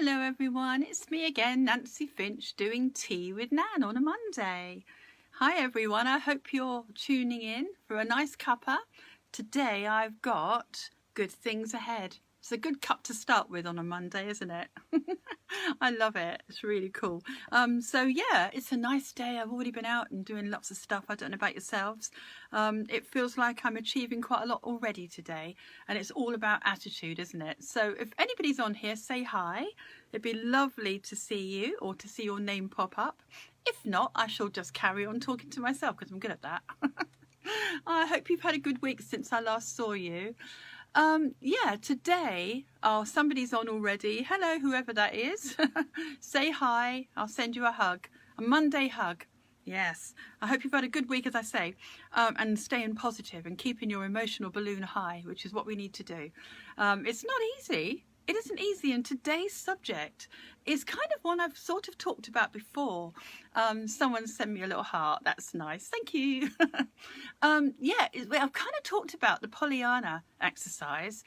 Hello everyone, it's me again, Nancy Finch, doing Tea with Nan on a Monday. Hi everyone, I hope you're tuning in for a nice cuppa. Today I've got good things ahead. It's a good cup to start with on a Monday, isn't it? I love it. It's really cool. So yeah, it's a nice day. I've already been out and doing lots of stuff. I don't know about yourselves. It feels like I'm achieving quite a lot already today, and it's all about attitude, isn't it? So if anybody's on here, say hi. It'd be lovely to see you or to see your name pop up. If not, I shall just carry on talking to myself because I'm good at that. I hope you've had a good week since I last saw you. Yeah, today, somebody's on already. Hello, whoever that is. Say hi. I'll send you a hug. A Monday hug. Yes. I hope you've had a good week, as I say, and staying positive and keeping your emotional balloon high, which is what we need to do. It's not easy. It isn't easy, and today's subject is kind of one I've sort of talked about before. Someone sent me a little heart. That's nice. Thank you. Yeah, I've kind of talked about the Pollyanna exercise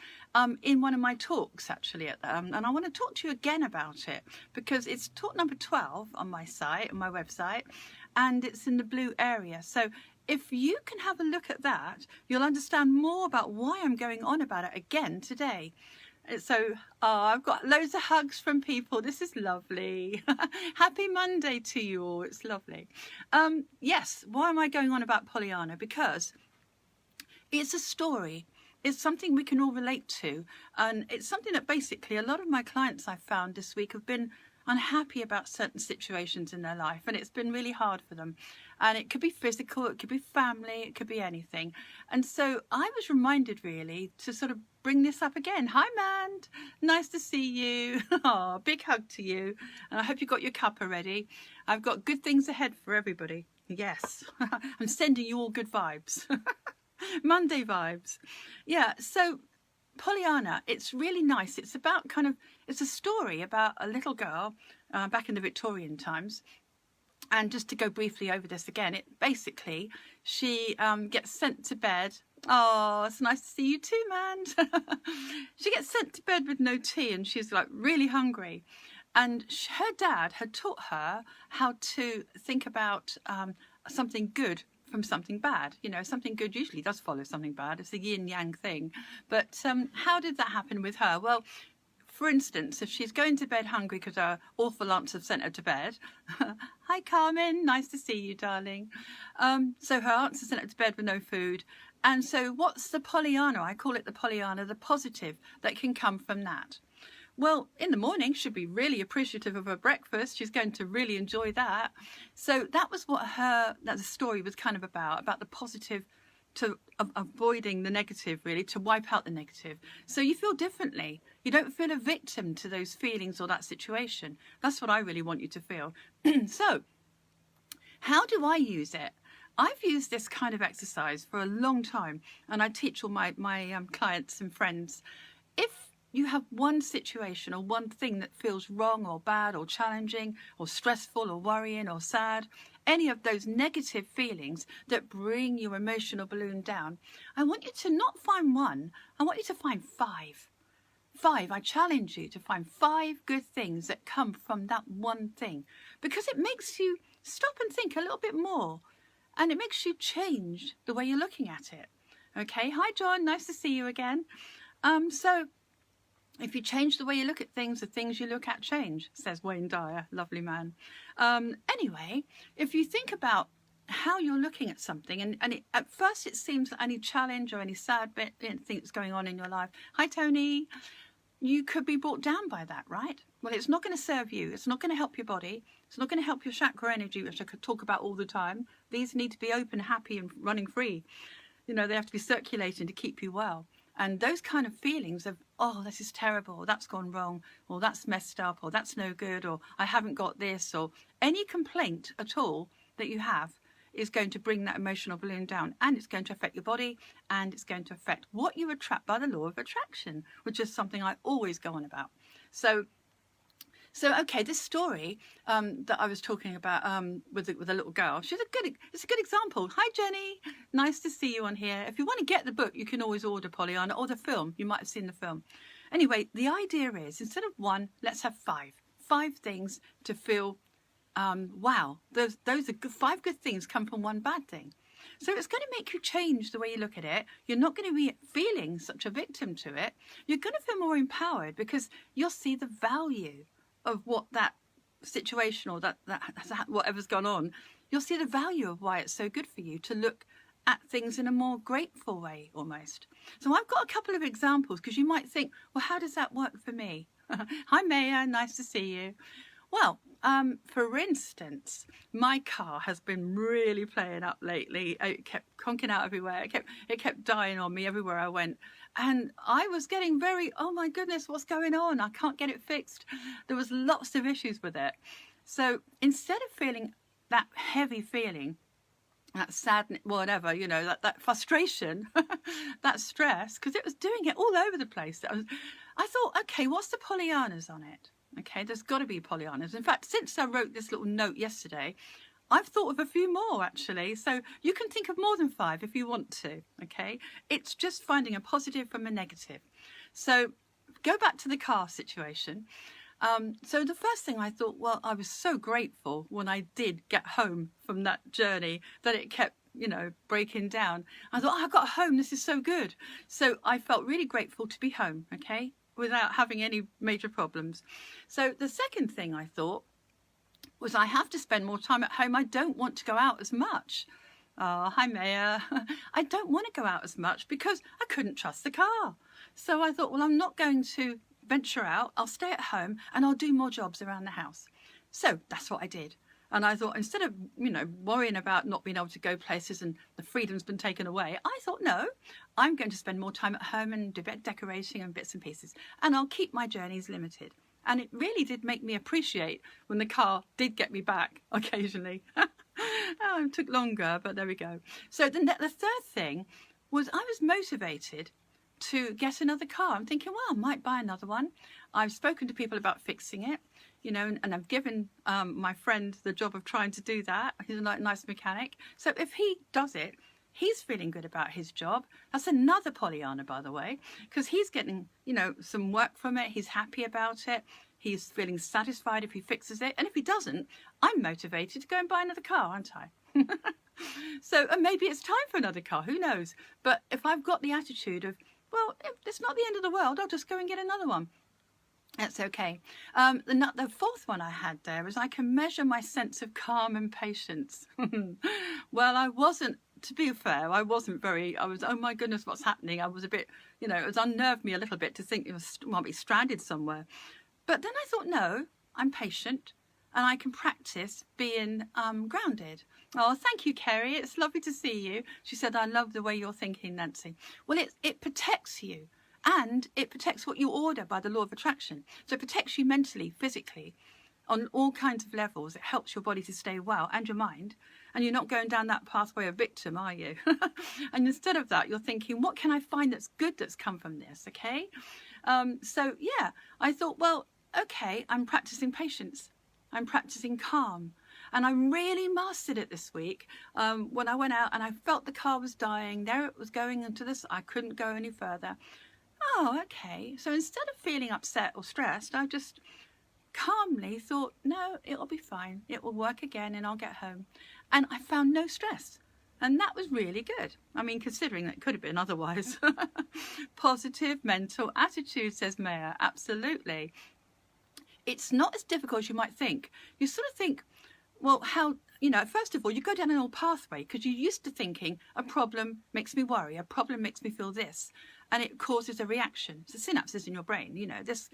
in one of my talks, actually, and I want to talk to you again about it because it's talk number 12 on my site, on my website, and it's in the blue area. So if you can have a look at that, you'll understand more about why I'm going on about it again today. So I've got loads of hugs from people. This is lovely. Happy Monday to you all. It's lovely. Yes, why am I going on about Pollyanna? Because it's a story. It's something we can all relate to. And it's something that basically a lot of my clients I've found this week have been unhappy about certain situations in their life, and it's been really hard for them. And it could be physical, it could be family, it could be anything. And so I was reminded really to sort of bring this up again. Hi Mand, nice to see you. Oh, big hug to you, and I hope you got your cuppa ready. I've got good things ahead for everybody. Yes. I'm sending you all good vibes. Monday vibes. Yeah, so Pollyanna, it's really nice. It's about it's a story about a little girl back in the Victorian times. And just to go briefly over this again, basically she gets sent to bed. Oh, it's nice to see you too, man. She gets sent to bed with no tea, and she's like really hungry. And her dad had taught her how to think about something good from something bad. You know, something good usually does follow something bad. It's a yin yang thing. But how did that happen with her? Well, for instance, if she's going to bed hungry because her awful aunts have sent her to bed. Hi, Carmen. Nice to see you, darling. So her aunts have sent her to bed with no food. And so what's the Pollyanna? I call it the Pollyanna, the positive that can come from that. Well, in the morning, she'll be really appreciative of her breakfast. She's going to really enjoy that. So that was what the story was kind of about the positive, to avoiding the negative, really, to wipe out the negative. So you feel differently. You don't feel a victim to those feelings or that situation. That's what I really want you to feel. So how do I use it? I've used this kind of exercise for a long time, and I teach all my clients and friends. If you have one situation or one thing that feels wrong or bad or challenging or stressful or worrying or sad, any of those negative feelings that bring your emotional balloon down, I want you to not find one, I want you to find five. I challenge you to find 5 good things that come from that one thing, because it makes you stop and think a little bit more, and it makes you change the way you're looking at it. Okay, hi John, nice to see you again. So if you change the way you look at things, the things you look at change, says Wayne Dyer, lovely man. Anyway, if you think about how you're looking at something, at first it seems that any challenge or any sad bit, anything that's going on in your life, hi Tony, you could be brought down by that, right? Well, it's not going to serve you. It's not going to help your body. It's not going to help your chakra energy, which I could talk about all the time. These need to be open, happy, and running free. You know, they have to be circulating to keep you well. And those kind of feelings of, oh, this is terrible, or that's gone wrong, or that's messed up, or that's no good, or I haven't got this, or any complaint at all that you have is going to bring that emotional balloon down, and it's going to affect your body, and it's going to affect what you attract by the law of attraction, which is something I always go on about. So okay, this story that I was talking about with a little girl, it's a good example. Hi Jenny, nice to see you on here. If you want to get the book, you can always order Pollyanna, or the film. You might have seen the film. Anyway, the idea is instead of one, let's have five things to feel, wow, those are good, 5 good things come from one bad thing. So it's going to make you change the way you look at it. You're not going to be feeling such a victim to it. You're going to feel more empowered because you'll see the value of what that situation or that whatever's gone on. You'll see the value of why it's so good for you to look at things in a more grateful way almost. So I've got a couple of examples because you might think, well, how does that work for me? Hi, Maya, nice to see you. Well, for instance, my car has been really playing up lately. It kept conking out everywhere. It kept dying on me everywhere I went. And I was getting very, oh my goodness, what's going on? I can't get it fixed. There was lots of issues with it. So instead of feeling that heavy feeling, that sadness, whatever, you know, that frustration, that stress, because it was doing it all over the place. I thought, okay, what's the Pollyannas on it? Okay, there's got to be Pollyannas. In fact, since I wrote this little note yesterday, I've thought of a few more actually. So you can think of more than 5 if you want to. Okay, it's just finding a positive from a negative. So go back to the car situation. So the first thing I thought, well, I was so grateful when I did get home from that journey that it kept, you know, breaking down. I thought, oh, I got home. This is so good. So I felt really grateful to be home. Okay, without having any major problems. So the second thing I thought was I have to spend more time at home. I don't want to go out as much. Oh, hi, Maya. I don't want to go out as much because I couldn't trust the car. So I thought, well, I'm not going to venture out. I'll stay at home and I'll do more jobs around the house. So that's what I did. And I thought, instead of, you know, worrying about not being able to go places and the freedom's been taken away, I thought, no, I'm going to spend more time at home and do a bit of decorating and bits and pieces. And I'll keep my journeys limited. And it really did make me appreciate when the car did get me back occasionally. Oh, it took longer, but there we go. So the third thing was I was motivated to get another car. I'm thinking, well, I might buy another one. I've spoken to people about fixing it, you know, and I've given my friend the job of trying to do that. He's a nice mechanic. So if he does it, he's feeling good about his job. That's another Pollyanna, by the way, because he's getting, you know, some work from it. He's happy about it. He's feeling satisfied if he fixes it. And if he doesn't, I'm motivated to go and buy another car, aren't I? So maybe it's time for another car. Who knows? But if I've got the attitude of, well, it's not the end of the world, I'll just go and get another one. That's okay. The fourth one I had there is I can measure my sense of calm and patience. Well, I wasn't, to be fair, I was, oh my goodness, what's happening? I was a bit, you know, it unnerved me a little bit to think it might be stranded somewhere. But then I thought, no, I'm patient and I can practice being grounded. Oh, thank you, Kerry. It's lovely to see you. She said, I love the way you're thinking, Nancy. Well, it protects you. And it protects what you order by the law of attraction. So it protects you mentally, physically, on all kinds of levels. It helps your body to stay well and your mind. And you're not going down that pathway of victim, are you? And instead of that, you're thinking, what can I find that's good that's come from this, okay? So, yeah, I thought, well, okay, I'm practicing patience. I'm practicing calm. And I really mastered it this week when I went out and I felt the car was dying. There it was going into this. I couldn't go any further. Oh, okay. So instead of feeling upset or stressed, I just calmly thought, no, it'll be fine. It will work again and I'll get home. And I found no stress. And that was really good. I mean, considering that it could have been otherwise. Positive mental attitude, says Maya. Absolutely. It's not as difficult as you might think. You sort of think, well, how, you know, first of all, you go down an old pathway because you're used to thinking a problem makes me worry, a problem makes me feel this, and it causes a reaction. So synapses in your brain, you know, this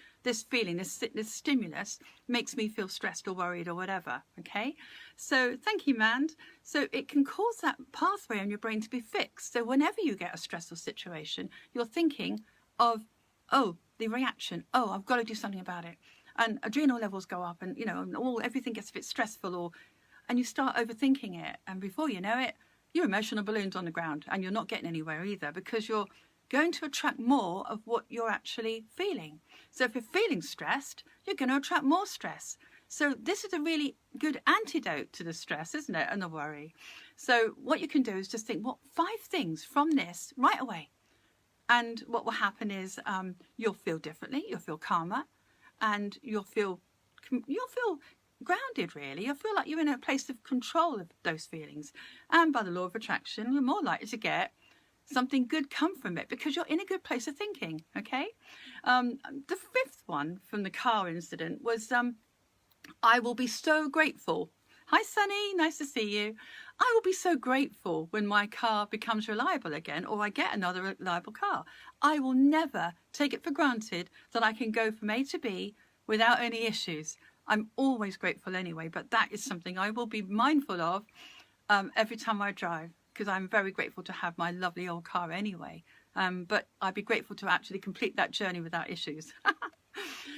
feeling, this stimulus makes me feel stressed or worried or whatever, okay? So thank you, Mand. So it can cause that pathway in your brain to be fixed. So whenever you get a stressful situation, you're thinking of, oh, the reaction, oh, I've got to do something about it. And adrenal levels go up and, you know, everything gets a bit stressful and you start overthinking it. And before you know it, your emotional balloon's on the ground and you're not getting anywhere either because you're going to attract more of what you're actually feeling. So if you're feeling stressed, you're going to attract more stress. So this is a really good antidote to the stress, isn't it? And the worry. So what you can do is just think, what 5 things from this right away And what will happen is you'll feel differently, you'll feel calmer, and you'll feel grounded, really. You'll feel like you're in a place of control of those feelings. And by the law of attraction, you're more likely to get something good come from it because you're in a good place of thinking, okay? The fifth one from the car incident was, I will be so grateful. Hi, Sunny, nice to see you. I will be so grateful when my car becomes reliable again or I get another reliable car. I will never take it for granted that I can go from A to B without any issues. I'm always grateful anyway, but that is something I will be mindful of every time I drive, because I'm very grateful to have my lovely old car anyway. But I'd be grateful to actually complete that journey without issues.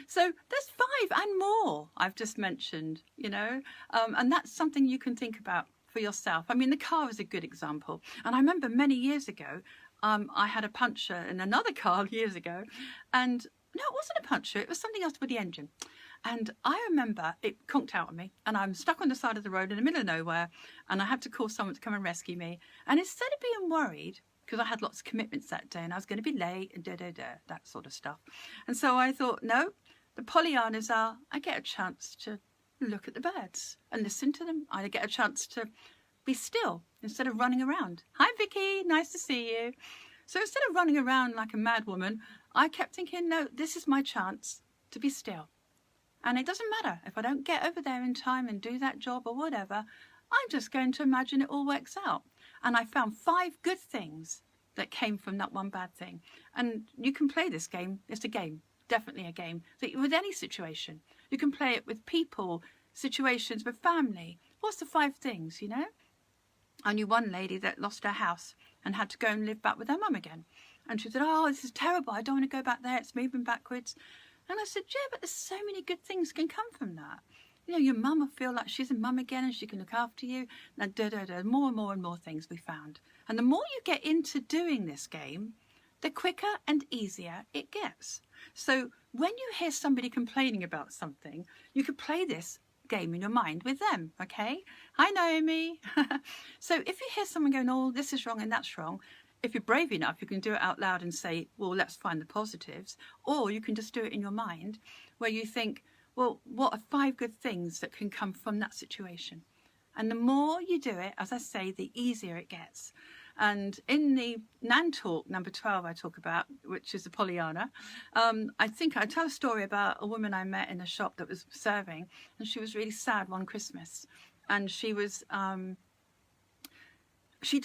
So there's 5 and more I've just mentioned, and that's something you can think about for yourself. I mean, the car is a good example. And I remember many years ago, I had a puncture in another car years ago. And no, it wasn't a puncture. It was something else with the engine. And I remember it conked out on me and I'm stuck on the side of the road in the middle of nowhere and I had to call someone to come and rescue me. And instead of being worried, because I had lots of commitments that day and I was going to be late and that sort of stuff. And so I thought, no, the Pollyannas are, I get a chance to look at the birds and listen to them. I get a chance to be still instead of running around. Hi, Vicky, nice to see you. So instead of running around like a mad woman, I kept thinking, no, this is my chance to be still. And it doesn't matter if I don't get over there in time and do that job or whatever, I'm just going to imagine it all works out. And I found 5 good things that came from that one bad thing. And you can play this game. It's a game, definitely a game, with any situation. You can play it with people, situations with family. What's the 5 things, I knew one lady that lost her house and had to go and live back with her mum again. And she said, oh, this is terrible. I don't want to go back there. It's moving backwards. And I said, yeah, but there's so many good things can come from that. Your mum will feel like she's a mum again and she can look after you. And more and more and more things we found. And the more you get into doing this game, the quicker and easier it gets. So when you hear somebody complaining about something, you could play this game in your mind with them, okay? Hi, Naomi. So if you hear someone going, oh, this is wrong and that's wrong, if you're brave enough, you can do it out loud and say, well, let's find the positives. Or you can just do it in your mind where you think, well, what are 5 good things that can come from that situation? And the more you do it, as I say, the easier it gets. And in the Nan talk, number 12, I talk about, which is the Pollyanna, I think I tell a story about a woman I met in a shop that was serving, and she was really sad one Christmas. And she was... she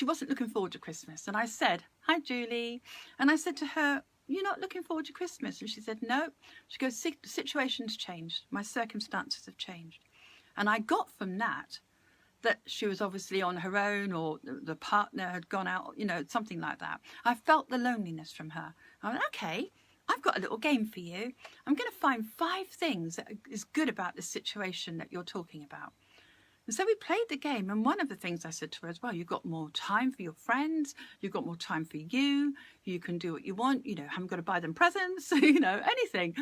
wasn't looking forward to Christmas. And I said, hi, Julie. And I said to her, you're not looking forward to Christmas? And she said, no. She goes, the situation's changed. My circumstances have changed. And I got from that she was obviously on her own or the partner had gone out, something like that. I felt the loneliness from her. I went, okay, I've got a little game for you. I'm going to find 5 things that is good about this situation that you're talking about. And so we played the game, and one of the things I said to her as well, you've got more time for your friends, you've got more time for you can do what you want, haven't got to buy them presents, anything.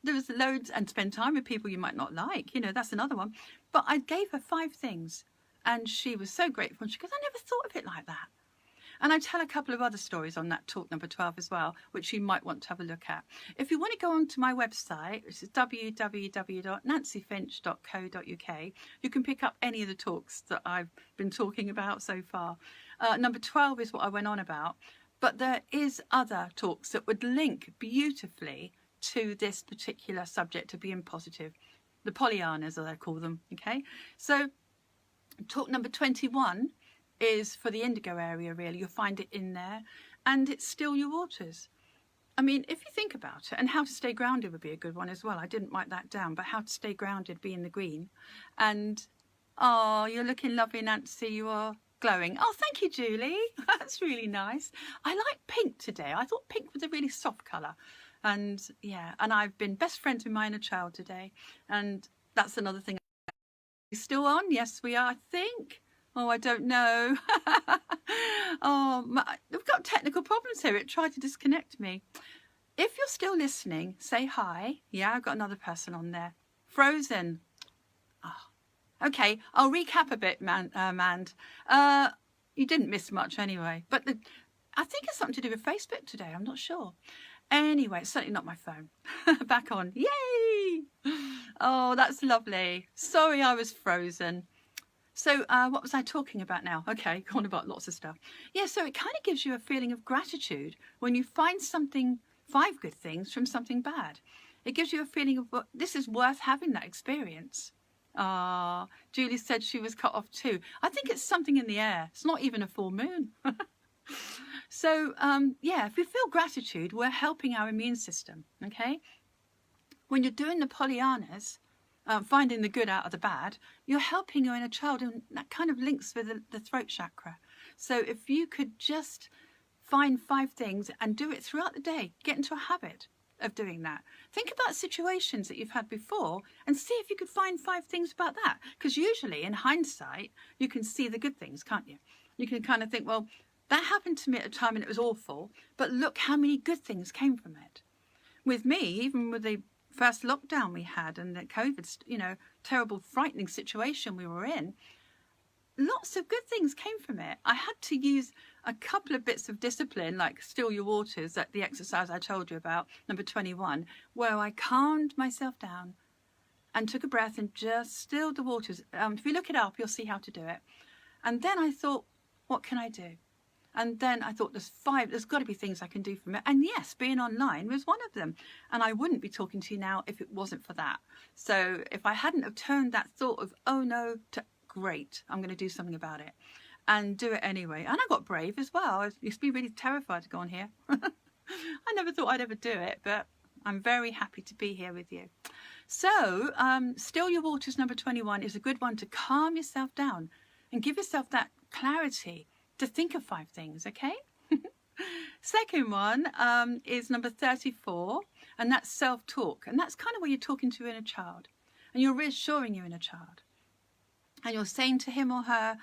There's loads, and spend time with people you might not like, that's another one. But I gave her 5 things, and she was so grateful, and she goes, I never thought of it like that. And I tell a couple of other stories on that talk number 12 as well, which you might want to have a look at. If you want to go onto my website, which is www.nancyfinch.co.uk, you can pick up any of the talks that I've been talking about so far. Number 12 is what I went on about, but there is other talks that would link beautifully to this particular subject of being positive. The Pollyannas, as I call them, okay? So talk number 21 is for the indigo area, really. You'll find it in there, and it's still your waters. I mean, if you think about it, and how to stay grounded would be a good one as well. I didn't write that down, but how to stay grounded, be in the green. And, oh, you're looking lovely, Nancy. You are glowing. Oh, thank you, Julie. That's really nice. I like pink today. I thought pink was a really soft colour. And, yeah, and I've been best friends with my inner child today. And that's another thing. Are we still on? Yes, we are, I think. Oh, I don't know. We've got technical problems here. It tried to disconnect me. If you're still listening, say hi. Yeah, I've got another person on there. Frozen. Oh, okay, I'll recap a bit, Mand. You didn't miss much anyway. But I think it's something to do with Facebook today. I'm not sure. Anyway, it's certainly not my phone. Back on. Yay! Oh, that's lovely. Sorry I was frozen. So what was I talking about now? Okay, gone about lots of stuff. Yeah, so it kind of gives you a feeling of gratitude when you find something, 5 good things from something bad. It gives you a feeling of, well, this is worth having that experience. Julie said she was cut off too. I think it's something in the air. It's not even a full moon. So, yeah, if we feel gratitude, we're helping our immune system, okay? When you're doing the Pollyannas, finding the good out of the bad, you're helping your inner child, and that kind of links with the throat chakra. So if you could just find 5 things and do it throughout the day, get into a habit of doing that. Think about situations that you've had before and see if you could find 5 things about that. Because usually, in hindsight, you can see the good things, can't you? You can kind of think, well, that happened to me at a time and it was awful, but look how many good things came from it. With me, even with the first lockdown we had and the COVID, terrible, frightening situation we were in, lots of good things came from it. I had to use a couple of bits of discipline, like still your waters, like the exercise I told you about, number 21, where I calmed myself down and took a breath and just stilled the waters. If you look it up, you'll see how to do it. And then I thought, what can I do? And then I thought, there's got to be things I can do from it. And yes, being online was one of them. And I wouldn't be talking to you now if it wasn't for that. So if I hadn't have turned that thought of, oh no, to great, I'm going to do something about it and do it anyway. And I got brave as well. I used to be really terrified to go on here. I never thought I'd ever do it, but I'm very happy to be here with you. So still your waters, number 21, is a good one to calm yourself down and give yourself that clarity to think of 5 things, okay? Second one is number 34, and that's self-talk. And that's kind of where you're talking to your inner child. And you're reassuring your inner child. And you're saying to him or her,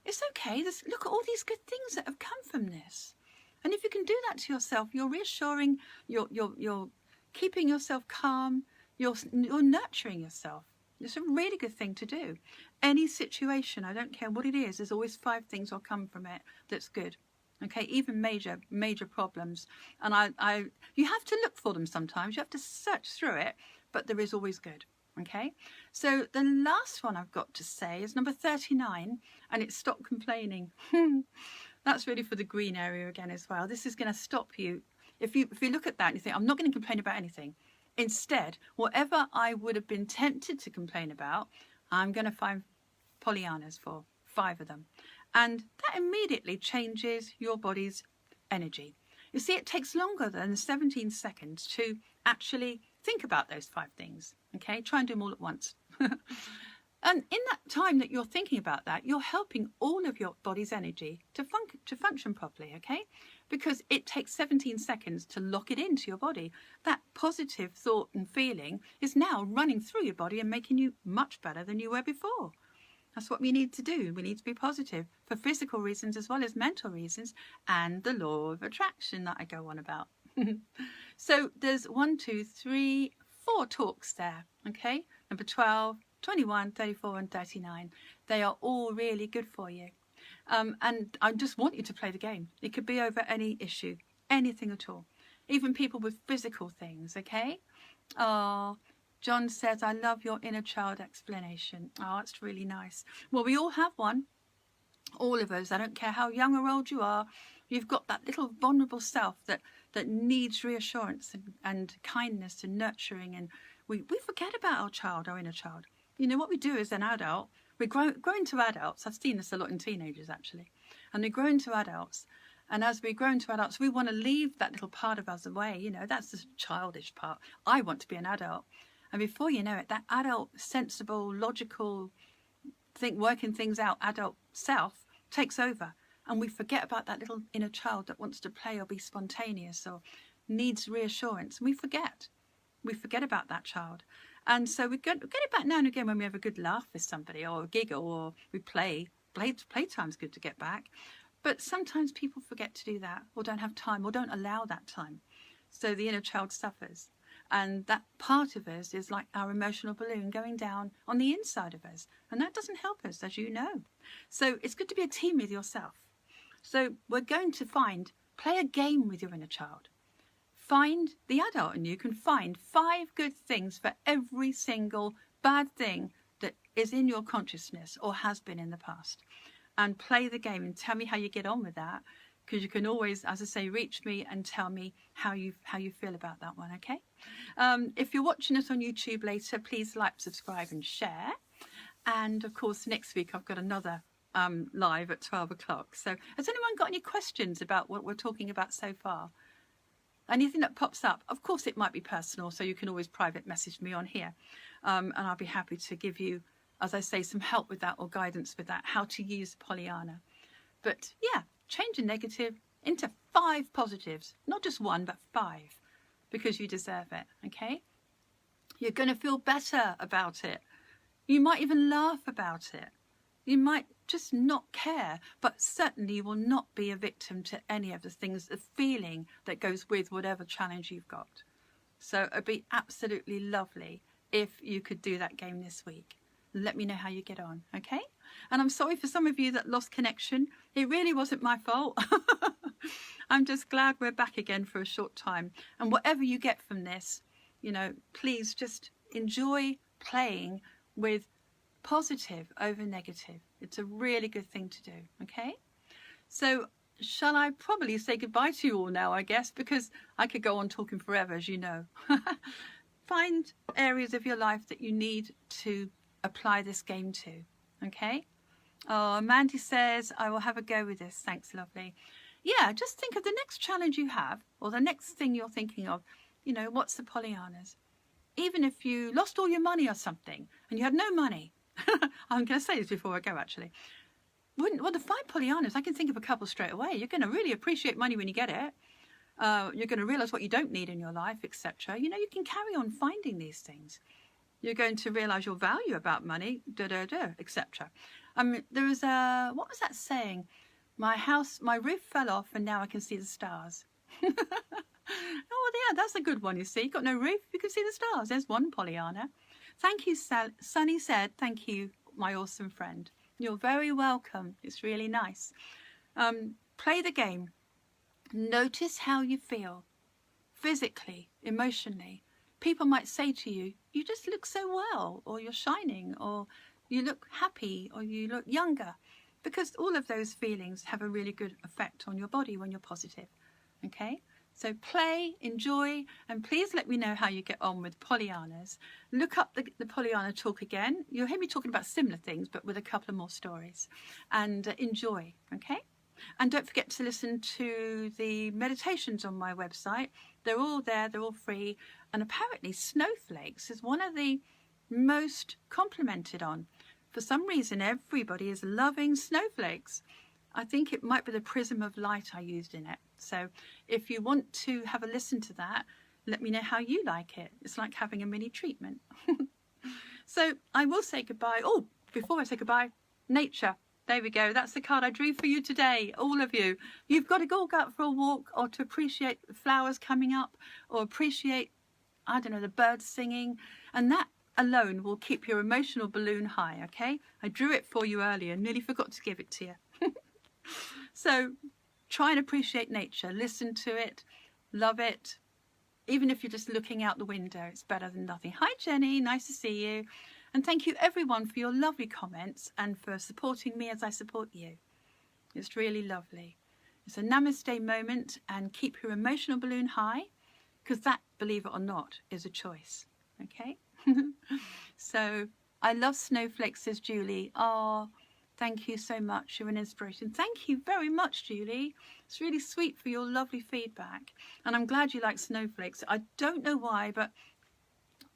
it's okay, look at all these good things that have come from this. And if you can do that to yourself, you're reassuring, you're keeping yourself calm, you're nurturing yourself. It's a really good thing to do. Any situation, I don't care what it is, there's always 5 things will come from it that's good. Okay, even major problems. And you have to look for them sometimes. You have to search through it, but there is always good. Okay, so the last one I've got to say is number 39, and it's stop complaining. That's really for the green area again as well. This is going to stop you. If you look at that and you think, I'm not going to complain about anything. Instead, whatever I would have been tempted to complain about, I'm going to find Pollyannas for 5 of them. And that immediately changes your body's energy. You see, it takes longer than 17 seconds to actually think about those 5 things. Okay, try and do them all at once. And in that time that you're thinking about that, you're helping all of your body's energy to function properly, okay? Because it takes 17 seconds to lock it into your body. That positive thought and feeling is now running through your body and making you much better than you were before. That's what we need to do. We need to be positive for physical reasons as well as mental reasons, and the law of attraction that I go on about. So there's 1, 2, 3, 4 talks there, okay? Number 12, 21, 34 and 39. They are all really good for you. And I just want you to play the game. It could be over any issue, anything at all. Even people with physical things, okay? Oh, John says, I love your inner child explanation. Oh, it's really nice. Well, we all have one. All of us. I don't care how young or old you are. You've got that little vulnerable self that needs reassurance and kindness and nurturing. And we forget about our inner child. You know, what we do as an adult, we grow into adults. I've seen this a lot in teenagers, actually. And we grow into adults. And as we grow into adults, we want to leave that little part of us away. You know, that's the childish part. I want to be an adult. And before you know it, that adult, sensible, logical, working things out adult self takes over. And we forget about that little inner child that wants to play or be spontaneous or needs reassurance. And we forget. We forget about that child. And so we get it back now and again when we have a good laugh with somebody or a giggle or we play. Playtime's good to get back. But sometimes people forget to do that or don't have time or don't allow that time. So the inner child suffers. And that part of us is like our emotional balloon going down on the inside of us. And that doesn't help us, as you know. So it's good to be a team with yourself. So we're going to find Play a game with your inner child. The adult in you can find 5 good things for every single bad thing that is in your consciousness or has been in the past. And play the game and tell me how you get on with that. Because you can always, as I say, reach me and tell me how you feel about that one, okay? If you're watching us on YouTube later, please like, subscribe and share. And of course, next week I've got another live at 12 o'clock. So has anyone got any questions about what we're talking about so far? Anything that pops up? Of course, it might be personal, so you can always private message me on here. And I'll be happy to give you, as I say, some help with that or guidance with that, how to use Pollyanna. But yeah, change a negative into 5 positives. Not just 1, but 5, because you deserve it, okay? You're going to feel better about it. You might even laugh about it. You might just not care, but certainly you will not be a victim to any of the things, the feeling that goes with whatever challenge you've got. So it'd be absolutely lovely if you could do that game this week. Let me know how you get on, okay? And I'm sorry for some of you that lost connection. It really wasn't my fault. I'm just glad we're back again for a short time. And whatever you get from this, you know, please just enjoy playing with positive over negative. It's a really good thing to do, okay? So shall I probably say goodbye to you all now, I guess, because I could go on talking forever, as you know. Find areas of your life that you need to apply this game to, okay? Oh, Mandy says, I will have a go with this. Thanks, lovely. Yeah, just think of the next challenge you have, or the next thing you're thinking of. You know, what's the Pollyannas? Even if you lost all your money or something, and you had no money. I'm going to say this before I go, actually. Well, the 5 Pollyannas, I can think of a couple straight away. You're going to really appreciate money when you get it. You're going to realise what you don't need in your life, etc. You know, you can carry on finding these things. You're going to realise your value about money, etc. There was what was that saying? My roof fell off and now I can see the stars. Oh, yeah, that's a good one, you see. You've got no roof, you can see the stars. There's one Pollyanna. Thank you, Sunny said. Thank you, my awesome friend. You're very welcome. It's really nice. Play the game. Notice how you feel. Physically, emotionally. People might say to you, you just look so well, or you're shining, or you look happy, or you look younger. Because all of those feelings have a really good effect on your body when you're positive. Okay? So play, enjoy, and please let me know how you get on with Pollyannas. Look up the Pollyanna talk again. You'll hear me talking about similar things, but with a couple of more stories. And enjoy, okay? And don't forget to listen to the meditations on my website. They're all there, they're all free. And apparently snowflakes is one of the most complimented on. For some reason, everybody is loving snowflakes. I think it might be the prism of light I used in it. So if you want to have a listen to that, let me know how you like it. It's like having a mini treatment. So I will say goodbye. Oh, before I say goodbye, nature. There we go. That's the card I drew for you today, all of you. You've got to go out for a walk, or to appreciate the flowers coming up, or appreciate, I don't know, the birds singing. And that alone will keep your emotional balloon high, okay? I drew it for you earlier, nearly forgot to give it to you. So try and appreciate nature, listen to it, love it. Even if you're just looking out the window, it's better than nothing. Hi Jenny, nice to see you. And thank you everyone for your lovely comments and for supporting me as I support you. It's really lovely. It's a namaste moment, and keep your emotional balloon high, because that, believe it or not, is a choice. Okay? So I love snowflakes, says Julie. Oh, thank you so much. You're an inspiration. Thank you very much, Julie. It's really sweet for your lovely feedback. And I'm glad you like snowflakes. I don't know why, but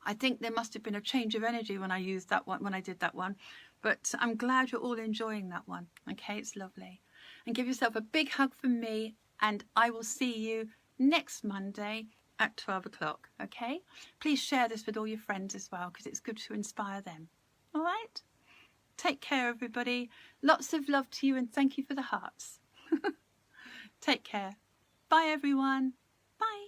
I think there must have been a change of energy when I used that one, when I did that one. But I'm glad you're all enjoying that one. Okay, it's lovely. And give yourself a big hug from me, and I will see you next Monday at 12 o'clock. Okay? Please share this with all your friends as well, because it's good to inspire them. All right? Take care, everybody. Lots of love to you, and thank you for the hearts. Take care. Bye, everyone. Bye.